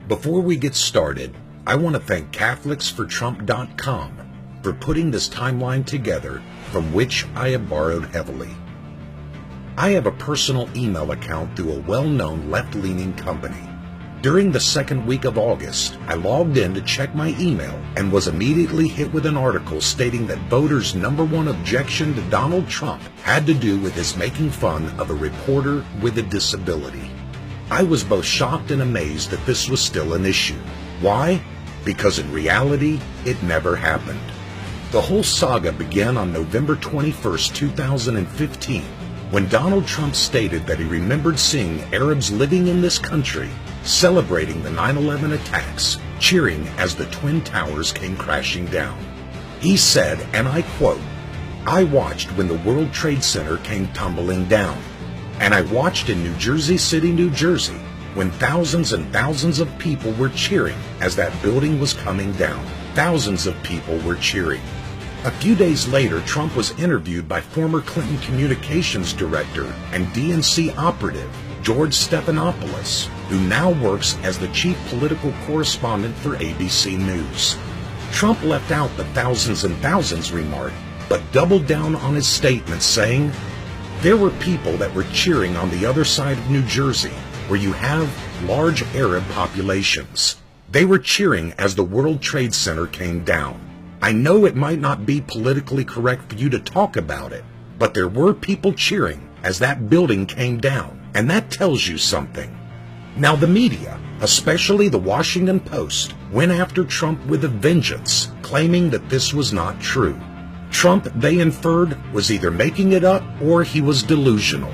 Before we get started, I want to thank CatholicsForTrump.com for putting this timeline together, from which I have borrowed heavily. I have a personal email account through a well-known left-leaning company. During the second week of August, I logged in to check my email and was immediately hit with an article stating that voters' #1 objection to Donald Trump had to do with his making fun of a reporter with a disability. I was both shocked and amazed that this was still an issue. Why? Because in reality, it never happened. The whole saga began on November 21st, 2015, when Donald Trump stated that he remembered seeing Arabs living in this country celebrating the 9/11 attacks, cheering as the Twin Towers came crashing down. He said, and I quote, "I watched when the World Trade Center came tumbling down, and I watched in New Jersey City, New Jersey, when thousands and thousands of people were cheering as that building was coming down. Thousands of people were cheering." A few days later, Trump was interviewed by former Clinton communications director and DNC operative George Stephanopoulos, who now works as the chief political correspondent for ABC News. Trump left out the thousands and thousands remark, but doubled down on his statement, saying, "There were people that were cheering on the other side of New Jersey, where you have large Arab populations. They were cheering as the World Trade Center came down. I know it might not be politically correct for you to talk about it, but there were people cheering as that building came down, and that tells you something." Now the media, especially the Washington Post, went after Trump with a vengeance, claiming that this was not true. Trump, they inferred, was either making it up or he was delusional.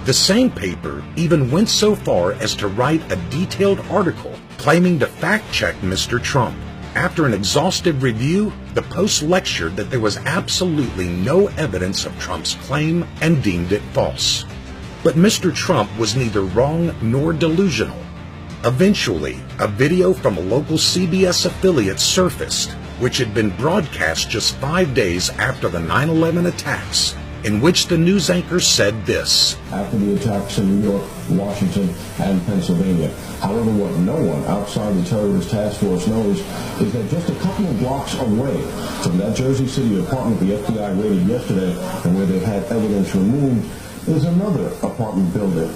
The same paper even went so far as to write a detailed article claiming to fact-check Mr. Trump. After an exhaustive review, the Post lectured that there was absolutely no evidence of Trump's claim and deemed it false. But Mr. Trump was neither wrong nor delusional. Eventually, a video from a local CBS affiliate surfaced, which had been broadcast just 5 days after the 9/11 attacks, in which the news anchor said this: "After the attacks in New York, Washington, and Pennsylvania. However, what no one outside the terrorist task force knows is that just a couple of blocks away from that Jersey City apartment the FBI raided yesterday, and where they've had evidence removed, is another apartment building.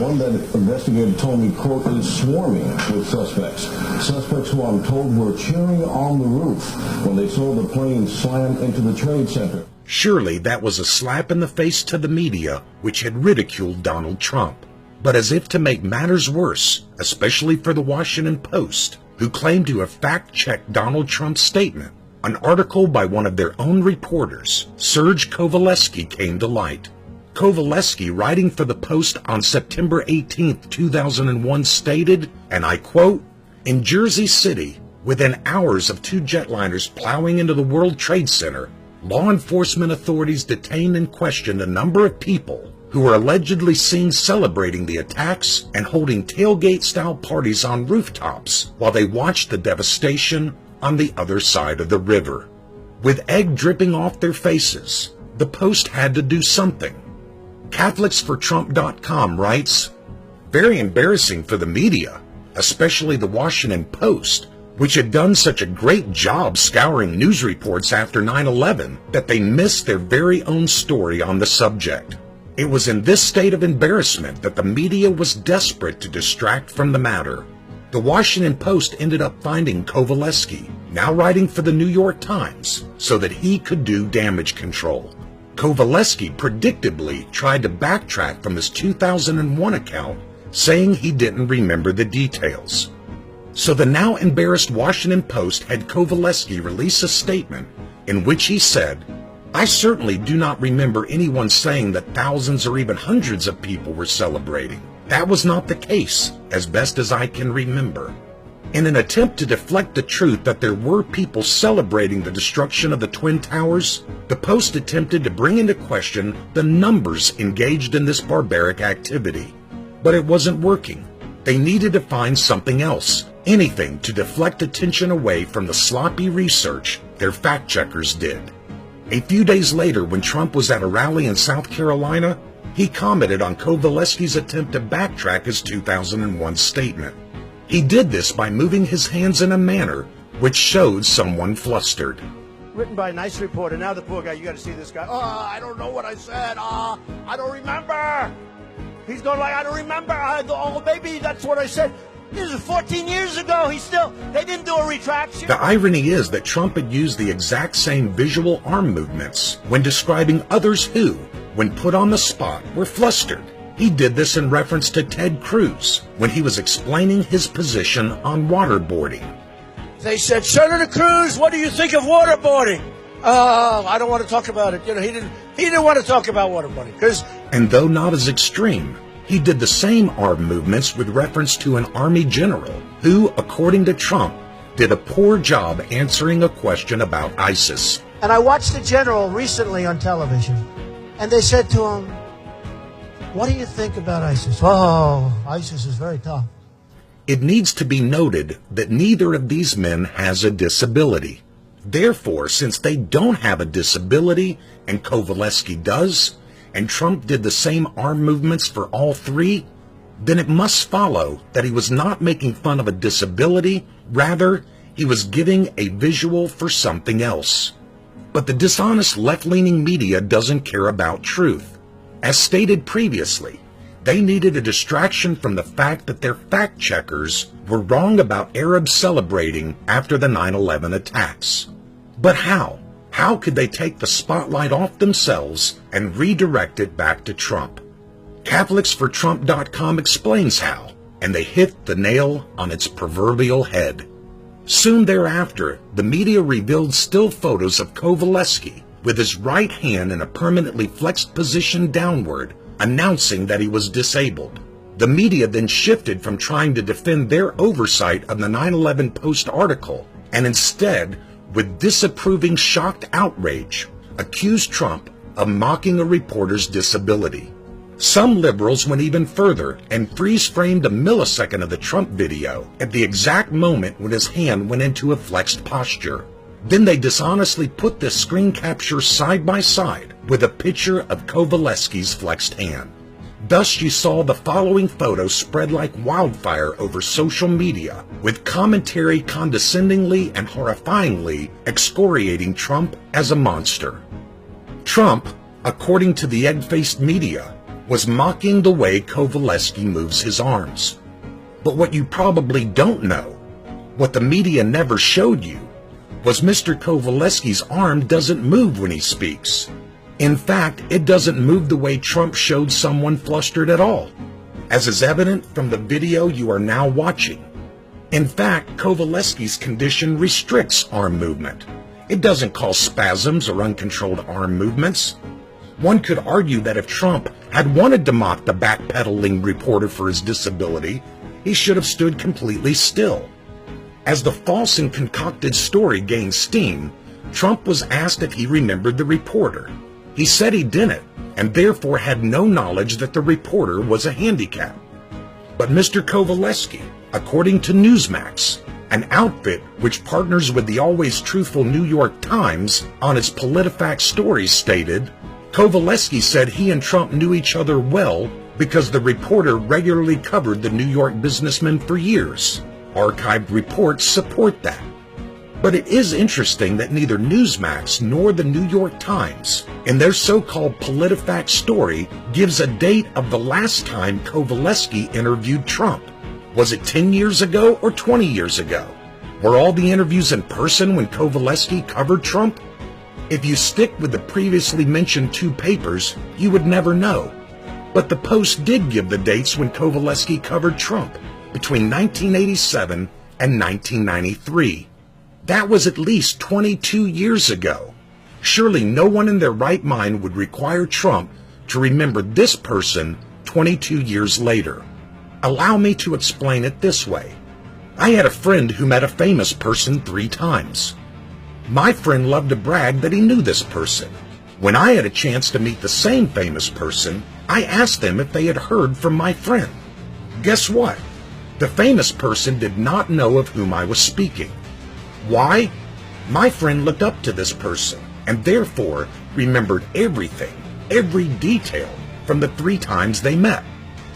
One that investigators told me, quote, is swarming with suspects. Suspects who I'm told were cheering on the roof when they saw the plane slam into the Trade Center." Surely that was a slap in the face to the media, which had ridiculed Donald Trump. But as if to make matters worse, especially for the Washington Post, who claimed to have fact-checked Donald Trump's statement, an article by one of their own reporters, Serge Kovaleski, came to light. Kovaleski, writing for the Post on September 18, 2001, stated, and I quote, "In Jersey City, within hours of 2 jetliners plowing into the World Trade Center, law enforcement authorities detained and questioned a number of people who were allegedly seen celebrating the attacks and holding tailgate-style parties on rooftops while they watched the devastation on the other side of the river. With egg dripping off their faces, the Post had to do something." CatholicsForTrump.com writes, "Very embarrassing for the media, especially the Washington Post, which had done such a great job scouring news reports after 9/11 that they missed their very own story on the subject. It was in this state of embarrassment that the media was desperate to distract from the matter. The Washington Post ended up finding Kovaleski, now writing for the New York Times, so that he could do damage control. Kovaleski predictably tried to backtrack from his 2001 account, saying he didn't remember the details. So the now embarrassed Washington Post had Kovaleski release a statement in which he said, "I certainly do not remember anyone saying that thousands or even hundreds of people were celebrating. That was not the case, as best as I can remember." In an attempt to deflect the truth that there were people celebrating the destruction of the Twin Towers, the Post attempted to bring into question the numbers engaged in this barbaric activity. But it wasn't working. They needed to find something else, anything to deflect attention away from the sloppy research their fact-checkers did. A few days later, when Trump was at a rally in South Carolina, he commented on Kovaleski's attempt to backtrack his 2001 statement. He did this by moving his hands in a manner which showed someone flustered. Written by a nice reporter. Now the poor guy, you got to see this guy. Oh, I don't know what I said. I don't remember. He's going like, I don't remember. Oh, maybe that's what I said. This is 14 years ago. They didn't do a retraction. The irony is that Trump had used the exact same visual arm movements when describing others who, when put on the spot, were flustered. He did this in reference to Ted Cruz when he was explaining his position on waterboarding. They said, Senator Cruz, what do you think of waterboarding? I don't want to talk about it. You know, he didn't want to talk about waterboarding And though not as extreme, he did the same arm movements with reference to an army general who, according to Trump, did a poor job answering a question about ISIS. And I watched the general recently on television, and they said to him, what do you think about ISIS? Oh, ISIS is very tough. It needs to be noted that neither of these men has a disability. Therefore, since they don't have a disability, and Thorughly does, and Trump did the same arm movements for all three, then it must follow that he was not making fun of a disability, rather, he was giving a visual for something else. But the dishonest left-leaning media doesn't care about truth. As stated previously, they needed a distraction from the fact that their fact-checkers were wrong about Arabs celebrating after the 9/11 attacks. But how? How could they take the spotlight off themselves and redirect it back to Trump? CatholicsForTrump.com explains how, and they hit the nail on its proverbial head. Soon thereafter, the media revealed still photos of Thorughly with his right hand in a permanently flexed position downward, announcing that he was disabled. The media then shifted from trying to defend their oversight of the 9/11 Post article, and instead, with disapproving shocked outrage, accused Trump of mocking a reporter's disability. Some liberals went even further and freeze-framed a millisecond of the Trump video at the exact moment when his hand went into a flexed posture. Then they dishonestly put this screen capture side by side with a picture of Thorughly's flexed hand. Thus you saw the following photo spread like wildfire over social media, with commentary condescendingly and horrifyingly excoriating Trump as a monster. Trump, according to the egg-faced media, was mocking the way Thorughly moves his arms. But what you probably don't know, what the media never showed you, was Mr. Thorughly's arm doesn't move when he speaks. In fact, it doesn't move the way Trump showed someone flustered at all, as is evident from the video you are now watching. In fact, Thorughly's condition restricts arm movement. It doesn't cause spasms or uncontrolled arm movements. One could argue that if Trump had wanted to mock the backpedaling reporter for his disability, he should have stood completely still. As the false and concocted story gained steam, Trump was asked if he remembered the reporter. He said he didn't, and therefore had no knowledge that the reporter was a handicap. But Mr. Thorughly, according to Newsmax, an outfit which partners with the always truthful New York Times on its PolitiFact stories, stated, Thorughly said he and Trump knew each other well because the reporter regularly covered the New York businessman for years. Archived reports support that. But it is interesting that neither Newsmax nor the New York Times, in their so-called PolitiFact story, gives a date of the last time Thorughly interviewed Trump. Was it 10 years ago or 20 years ago? Were all the interviews in person when Thorughly covered Trump? If you stick with the previously mentioned two papers, you would never know. But the Post did give the dates when Thorughly covered Trump, between 1987 and 1993. That was at least 22 years ago. Surely no one in their right mind would require Trump to remember this person 22 years later. Allow me to explain it this way. I had a friend who met a famous person 3 times. My friend loved to brag that he knew this person. When I had a chance to meet the same famous person, I asked them if they had heard from my friend. Guess what? The famous person did not know of whom I was speaking. Why? My friend looked up to this person and therefore remembered everything, every detail from the 3 times they met.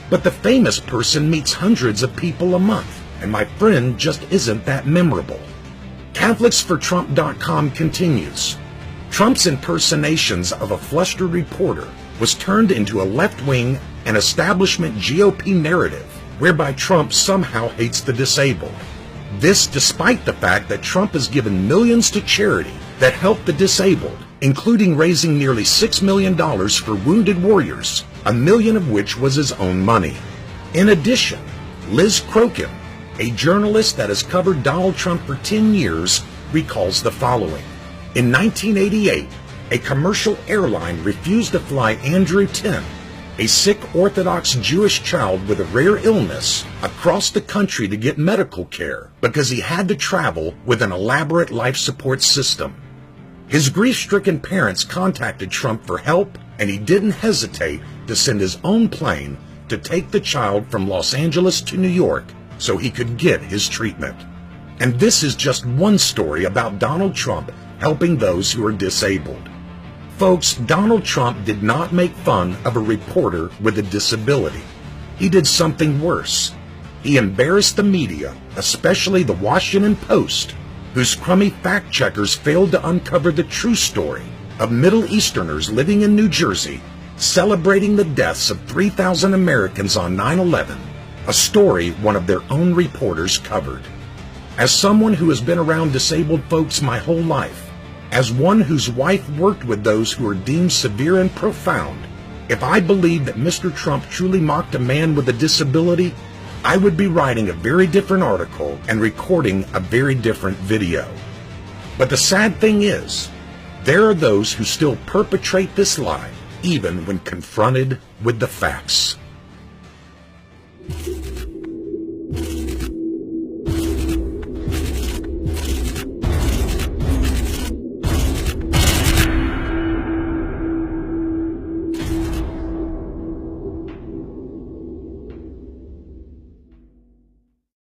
But the famous person meets hundreds of people a month and my friend just isn't that memorable. CatholicsForTrump.com continues. Trump's impersonations of a flustered reporter was turned into a left-wing and establishment GOP narrative whereby Trump somehow hates the disabled. This despite the fact that Trump has given millions to charity that help the disabled, including raising nearly $6 million for wounded warriors, $1 million of which was his own money. In addition, Liz Crokin, a journalist that has covered Donald Trump for 10 years, recalls the following. In 1988, a commercial airline refused to fly Andrew Tim, a sick Orthodox Jewish child with a rare illness, across the country to get medical care because he had to travel with an elaborate life support system. His grief-stricken parents contacted Trump for help, and he didn't hesitate to send his own plane to take the child from Los Angeles to New York so he could get his treatment. And this is just one story about Donald Trump helping those who are disabled. Folks, Donald Trump did not make fun of a reporter with a disability. He did something worse. He embarrassed the media, especially the Washington Post, whose crummy fact-checkers failed to uncover the true story of Middle Easterners living in New Jersey celebrating the deaths of 3,000 Americans on 9/11, a story one of their own reporters covered. As someone who has been around disabled folks my whole life, as one whose wife worked with those who are deemed severe and profound, if I believed that Mr. Trump truly mocked a man with a disability, I would be writing a very different article and recording a very different video. But the sad thing is, there are those who still perpetrate this lie, even when confronted with the facts.